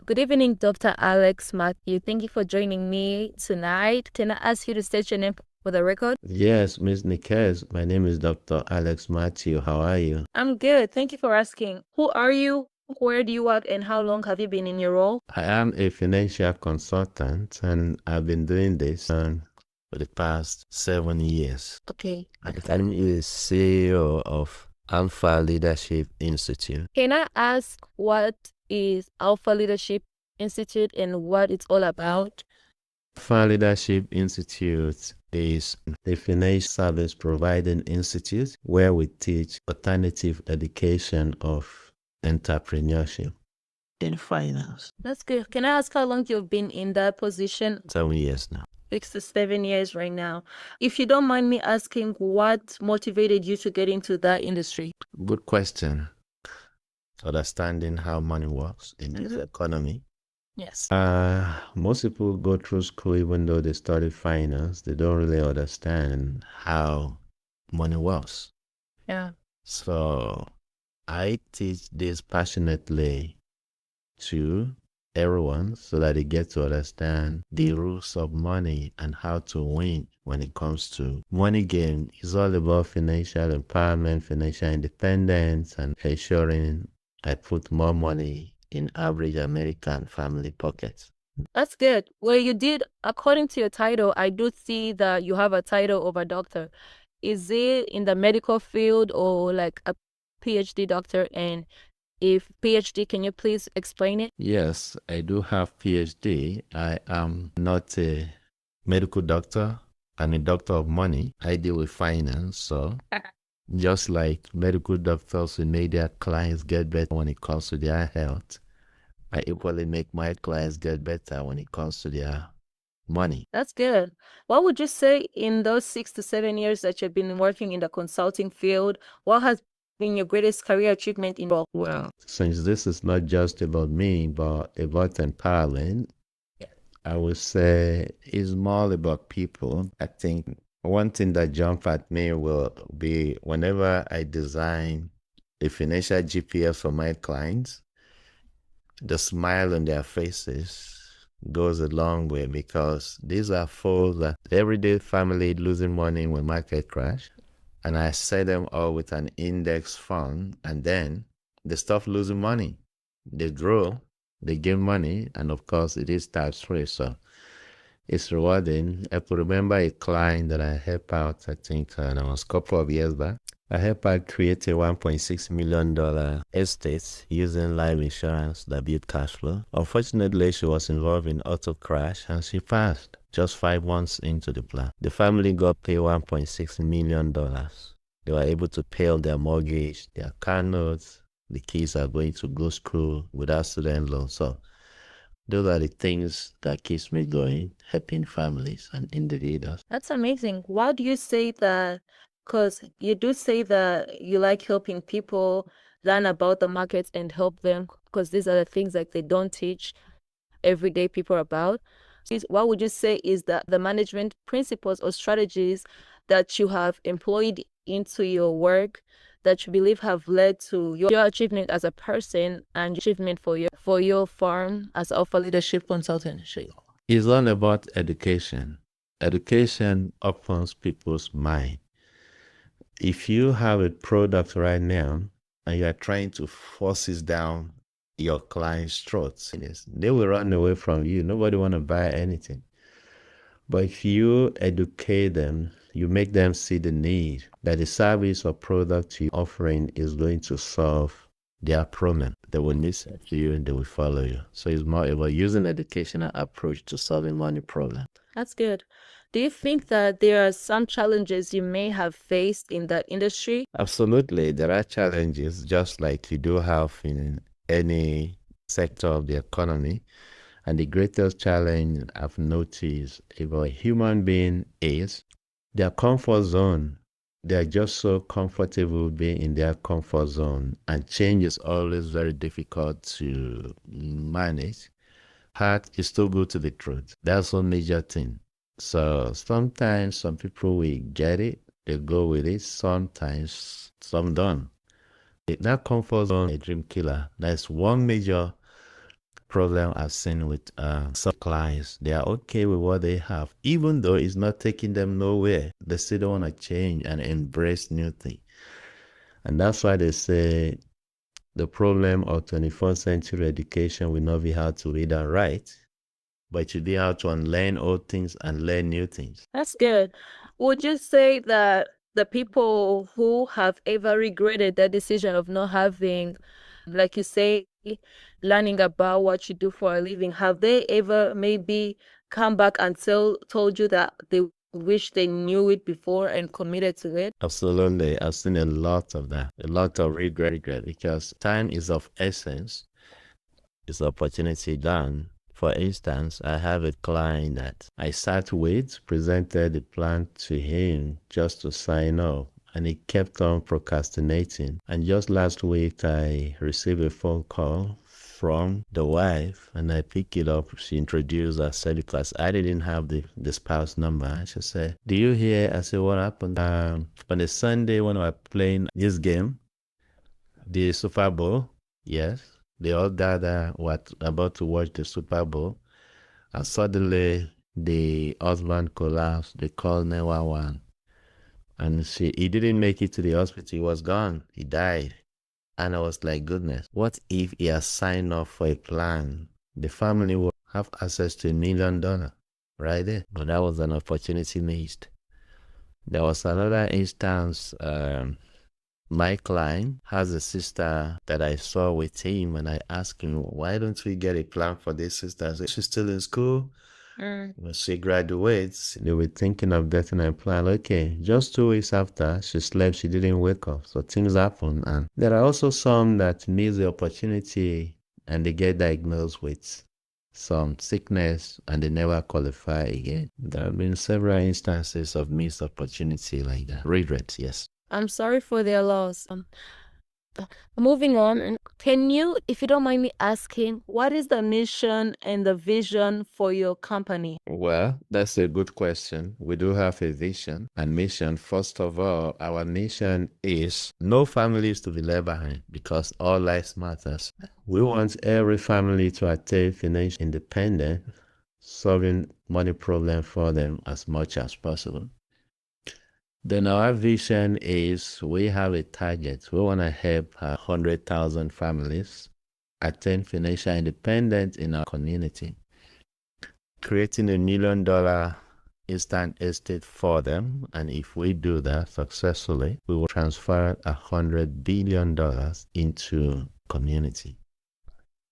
Good evening, Dr. Alex Matthew. Thank you for joining me tonight. Can I ask you to state your name for the record? Yes, Ms. Nikes. My name is Dr. Alex Matthew. How are you? I'm good. Thank you for asking. Who are you? Where do you work? And how long have you been in your role? I am a financial consultant and I've been doing this for the past 7 years. Okay. I'm the CEO of Alpha Leadership Institute. Can I ask what is Alpha Leadership Institute and what it's all about? Alpha Leadership Institute is a financial service providing institute where we teach alternative education of entrepreneurship in finance. That's good. Can I ask how long you've been in that position? 7 years now. 6 to 7 years right now. If you don't mind me asking, what motivated you to get into that industry? Good question. Understanding how money works in this economy. Yes. Most people go through school, even though they study finance, they don't really understand how money works. Yeah. So I teach this passionately to everyone so that they get to understand the rules of money and how to win when it comes to money game. It's all about financial empowerment, financial independence, and ensuring I put more money in average American family pockets. That's good. Well, you did, according to your title, I do see that you have a title of a doctor. Is it in the medical field or like a PhD doctor? And if PhD, can you please explain it? Yes, I do have PhD. I am not a medical doctor. I'm a doctor of money. I deal with finance, so just like medical doctors who make their clients get better when it comes to their health, I equally make my clients get better when it comes to their money. That's good. What would you say in those 6 to 7 years that you've been working in the consulting field, what has been your greatest career achievement in role? Well, since this is not just about me, but about empowering, I would say it's more about people. I think one thing that jump at me will be whenever I design a financial GPS for my clients, the smile on their faces goes a long way because these are folks that everyday family losing money when market crash. And I set them all with an index fund and then they stop losing money. They grow, they gain money, and of course it is tax free. So it's rewarding. I could remember a client that I helped out, I think that was a couple of years back. I helped her create a $1.6 million estate using life insurance that built cash flow. Unfortunately, she was involved in auto crash and she passed just 5 months into the plan. The family got paid $1.6 million. They were able to pay off their mortgage, their car notes. The kids are going to go school without student loan. So those are the things that keeps me going, helping families and individuals. That's amazing. Why do you say that? Because you do say that you like helping people learn about the markets and help them, because these are the things that they don't teach everyday people about. What would you say is that the management principles or strategies that you have employed into your work that you believe have led to your achievement as a person and achievement for your firm as Alpha Leadership Consultant? It's all about education. Education opens people's mind. If you have a product right now and you are trying to force it down your client's throats, they will run away from you. Nobody want to buy anything. But if you educate them, you make them see the need that the service or product you're offering is going to solve their problem. They will listen to you and they will follow you. So it's more about using educational approach to solving money problem. That's good. Do you think that there are some challenges you may have faced in that industry? Absolutely. There are challenges just like you do have in any sector of the economy. And the greatest challenge I've noticed about a human being is their comfort zone. They're just so comfortable being in their comfort zone, and change is always very difficult to manage. Heart is to go to the truth. That's one major thing. So sometimes some people will get it, they go with it. Sometimes some don't. That comfort zone is a dream killer. That's one major problem I've seen with some clients. They are okay with what they have, even though it's not taking them nowhere. They still don't want to change and embrace new things. And that's why they say the problem of 21st century education will not be how to read and write, but it should be how to unlearn old things and learn new things. That's good. Would you say that the people who have ever regretted the decision of not having, like you say, learning about what you do for a living, have they ever maybe come back and told you that they wish they knew it before and committed to it? Absolutely. I've seen a lot of that, a lot of regret because time is of essence. It's opportunity done. For instance, I have a client that I sat with, presented the plan to him just to sign up, and he kept on procrastinating. And just last week, I received a phone call from the wife, and I picked it up. She introduced herself because I didn't have the spouse number. She said, "Do you hear?" I said, "What happened?" On a Sunday when we were playing this game, the Super Bowl, yes, they all gathered, were about to watch the Super Bowl, and suddenly the husband collapsed. They called 911, and he didn't make it to the hospital. He was gone. He died. And I was like, goodness, what if he has signed up for a plan? The family will have access to $1 million right there. But that was an opportunity missed. There was another instance. My client has a sister that I saw with him, and I asked him, why don't we get a plan for this sister? So she's still in school. When she graduates, they were thinking of getting a plan. Okay, just 2 weeks after she slept, she didn't wake up. So things happen. And there are also some that miss the opportunity and they get diagnosed with some sickness and they never qualify again. There have been several instances of missed opportunity like that. Regrets, yes. I'm sorry for their loss. Moving on, can you, if you don't mind me asking, what is the mission and the vision for your company? Well, that's a good question. We do have a vision and mission. First of all, our mission is no families to be left behind because all lives matters. We want every family to attain financial independence, solving money problem for them as much as possible. Then our vision is we have a target. We want to help 100,000 families attain financial independence in our community, creating $1 million instant estate for them. And if we do that successfully, we will transfer $100 billion into community.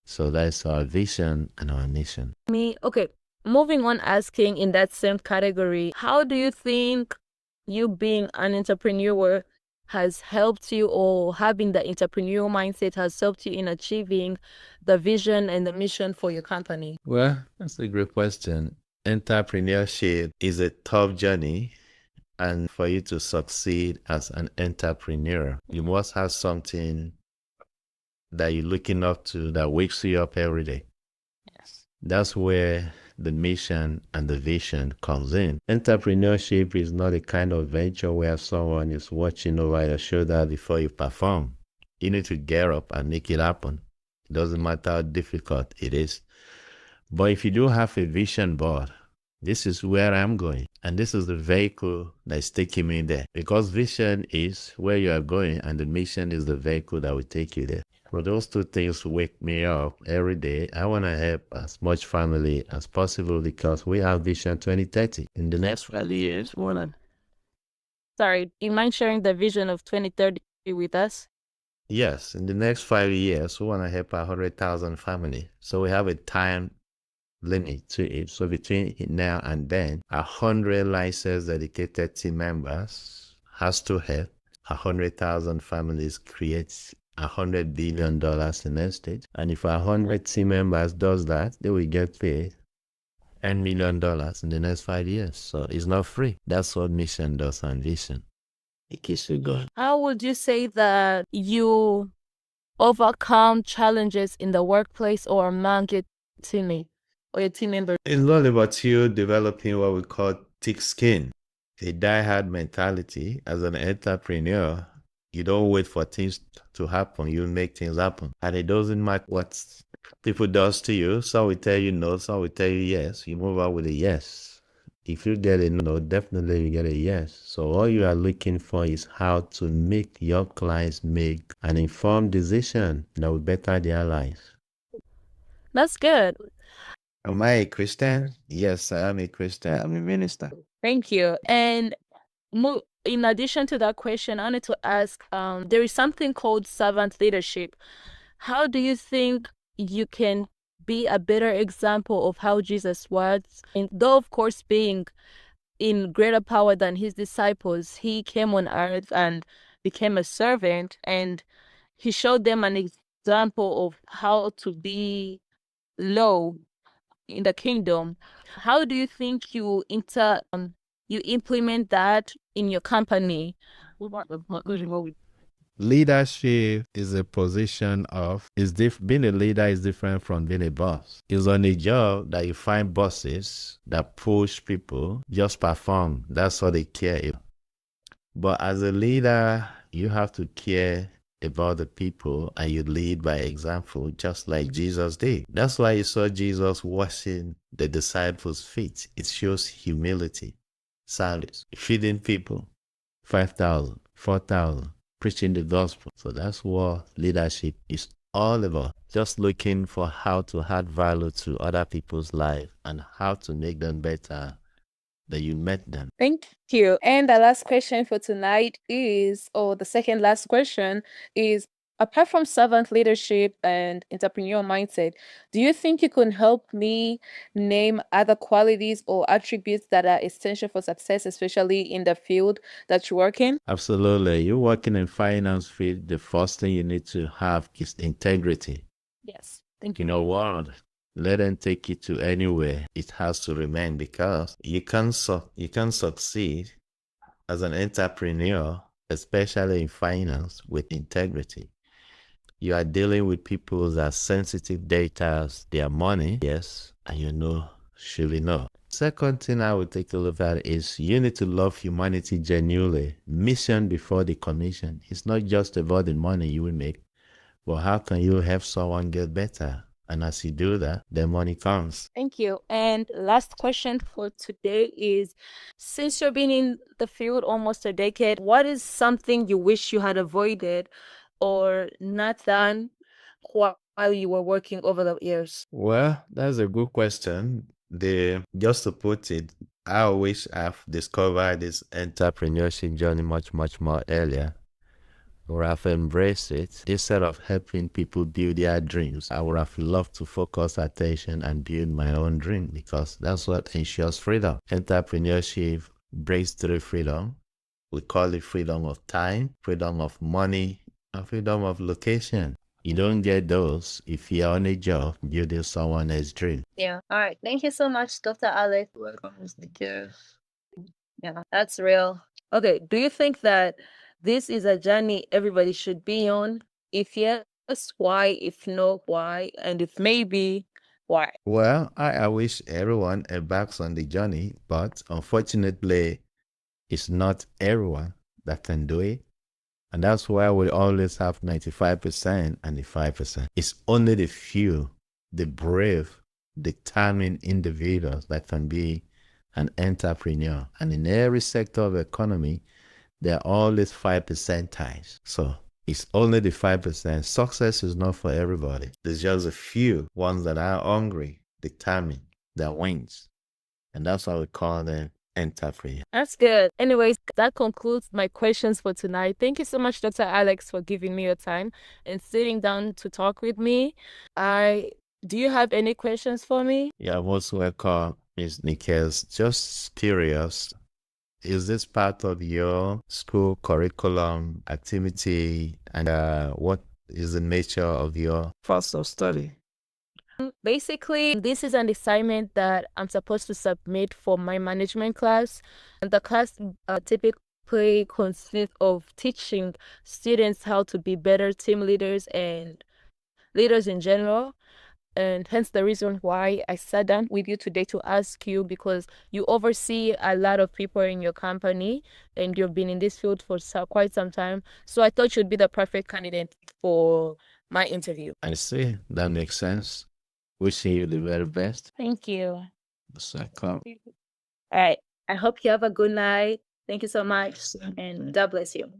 So that's our vision and our mission. Okay, moving on, asking in that same category, how do you think you being an entrepreneur has helped you, or having the entrepreneurial mindset has helped you in achieving the vision and the mission for your company? Well, that's a great question. Entrepreneurship is a tough journey, and for you to succeed as an entrepreneur, you must have something that you're looking up to that wakes you up every day. Yes. That's where the mission and the vision comes in. Entrepreneurship is not a kind of venture where someone is watching over your shoulder before you perform. You need to get up and make it happen. It doesn't matter how difficult it is. But if you do have a vision board, this is where I'm going, and this is the vehicle that's taking me there. Because vision is where you are going, and the mission is the vehicle that will take you there. So those two things wake me up every day. I want to help as much family as possible because we have Vision 2030. In the next 5 years, Sorry, do you mind sharing the vision of 2030 with us? Yes, in the next 5 years, we want to help 100,000 families. So we have a time limit to it. So between now and then, 100 licensed dedicated team members has to help 100,000 families create $100 billion in estate. And if 100 team members does that, they will get paid $10 million in the next 5 years. So it's not free. That's what mission does and vision. It keeps you going. How would you say that you overcome challenges in the workplace or among your teammate or your team member? It's not about you developing what we call thick skin, a die-hard mentality. As an entrepreneur, you don't wait for things to happen. You make things happen. And it doesn't matter what People does to you. Some will tell you no, some will tell you yes. You move out with a yes. If you get a no, definitely you get a yes. So all you are looking for is how to make your clients make an informed decision that will better their lives. That's good. Am I a Christian? Yes, I am a Christian. I'm a minister. Thank you. And in addition to that question, I wanted to ask, there is something called servant leadership. How do you think you can be a better example of how Jesus was? And though, of course, being in greater power than his disciples, he came on earth and became a servant, and he showed them an example of how to be low in the kingdom. How do you think you implement that in your company? Leadership is a position of being a leader is different from being a boss. It's on a job that you find bosses that push people just perform. That's all they care about. But as a leader, you have to care about the people and you lead by example, just like Jesus did. That's why you saw Jesus washing the disciples' feet. It shows humility, service, feeding people, 5,000, 4,000, preaching the gospel. So that's what leadership is all about. Just looking for how to add value to other people's life and how to make them better that you met them. Thank you. And the last question for tonight is, or the second last question is, apart from servant leadership and entrepreneurial mindset, do you think you can help me name other qualities or attributes that are essential for success, especially in the field that you work in? Absolutely. You're working in finance field, the first thing you need to have is integrity. Yes. Thank You know what? Let them take it to anywhere. It has to remain because you can succeed as an entrepreneur, especially in finance, with integrity. You are dealing with people that are sensitive data, their money, yes, and you know, surely know. Second thing I would take a look at is you need to love humanity genuinely. Mission before the commission. It's not just about the money you will make, but how can you help someone get better? And as you do that, the money comes. Thank you. And last question for today is, since you've been in the field almost a decade, what is something you wish you had avoided or not done while you were working over the years? Well, that's a good question. Just to put it, I wish I've discovered this entrepreneurship journey much, much more earlier, or I've embraced it. Instead of helping people build their dreams, I would have loved to focus attention and build my own dream because that's what ensures freedom. Entrepreneurship brings through freedom. We call it freedom of time, freedom of money, and freedom of location. You don't get those if you're on a job building someone else's dream. Yeah. All right. Thank you so much, Dr. Alex. Welcome, Mr. Yes. Yeah, that's real. Okay. Do you think that this is a journey everybody should be on? If yes, why? If no, why? And if maybe, why? Well, I wish everyone embarks on the journey, but unfortunately, it's not everyone that can do it. And that's why we always have 95% and the 5%. It's only the few, the brave, determined individuals that can be an entrepreneur. And in every sector of the economy, there are always 5% ties. So it's only the 5%. Success is not for everybody. There's just a few ones that are hungry, determined, that wins. And that's why we call them entrepreneurs. That's good. Anyways, that concludes my questions for tonight. Thank you so much, Dr. Alex, for giving me your time and sitting down to talk with me. Do you have any questions for me? Yeah, most welcome, Ms. Nikes. Just curious, is this part of your school curriculum activity, and what is the nature of your course of study? Basically, this is an assignment that I'm supposed to submit for my management class. And the class typically consists of teaching students how to be better team leaders and leaders in general. And hence the reason why I sat down with you today to ask you, because you oversee a lot of people in your company and you've been in this field for quite some time. So I thought you'd be the perfect candidate for my interview. I see. That makes sense. Wishing you the very best. Thank you. Welcome. All right. I hope you have a good night. Thank you so much, and God bless you.